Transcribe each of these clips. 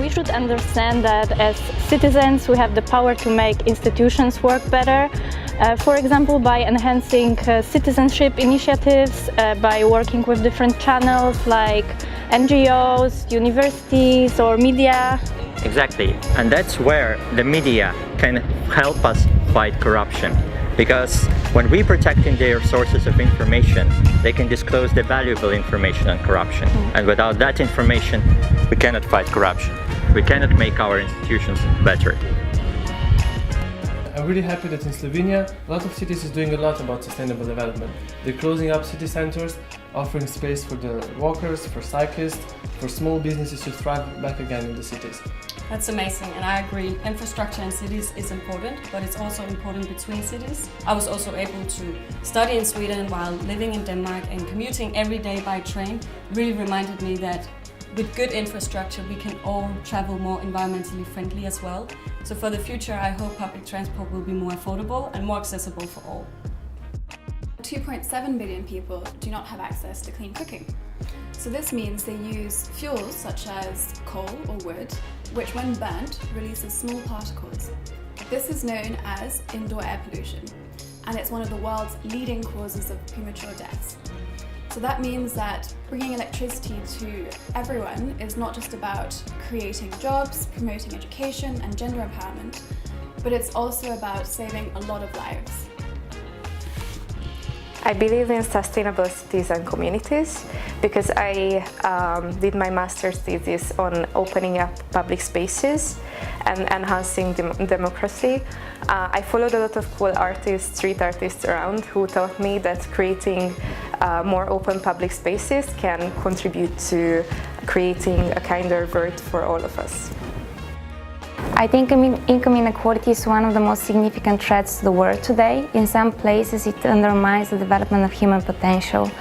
We should understand that as citizens we have the power to make institutions work better. For example, by enhancing citizenship initiatives, by working with different channels like NGOs, universities or media. Exactly, and that's where the media can help us fight corruption. Because when we protecting their sources of information, they can disclose the valuable information on corruption. And without that information, we cannot fight corruption. We cannot make our institutions better. I'm really happy that in Slovenia, a lot of cities is doing a lot about sustainable development. They're closing up city centers, offering space for the walkers, for cyclists, for small businesses to thrive back again in the cities. That's amazing, and I agree. Infrastructure in cities is important, but it's also important between cities. I was also able to study in Sweden while living in Denmark, and commuting every day by train really reminded me that with good infrastructure we can all travel more environmentally friendly as well. So for the future I hope public transport will be more affordable and more accessible for all. 2.7 billion people do not have access to clean cooking. So this means they use fuels such as coal or wood, which when burnt releases small particles. This is known as indoor air pollution, and it's one of the world's leading causes of premature deaths. So that means that bringing electricity to everyone is not just about creating jobs, promoting education and gender empowerment, but it's also about saving a lot of lives. I believe in sustainable cities and communities because I did my master's thesis on opening up public spaces and enhancing democracy. I followed a lot of cool artists, street artists around who taught me that creating more open public spaces can contribute to creating a kinder world for all of us. I think income inequality is one of the most significant threats to the world today. In some places it undermines the development of human potential,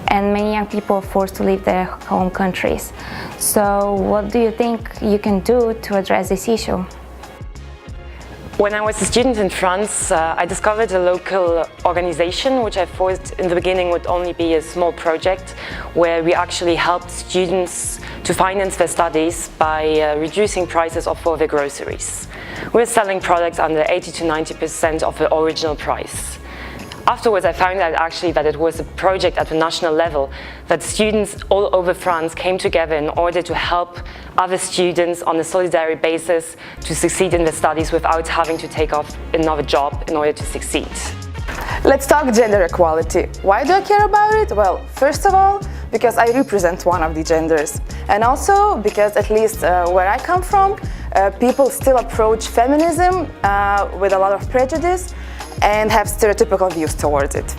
and many young people are forced to leave their home countries. So what do you think you can do to address this issue? When I was a student in France, I discovered a local organization which I thought in the beginning would only be a small project where we actually helped students to finance their studies by reducing prices of all their groceries. We're selling products under 80 to 90% of the original price. Afterwards I found out actually that it was a project at the national level, that students all over France came together in order to help other students on a solidarity basis to succeed in their studies without having to take off another job in order to succeed. Let's talk gender equality. Why do I care about it? Well, first of all, because I represent one of the genders, and also because at least where I come from, people still approach feminism with a lot of prejudice and have stereotypical views towards it.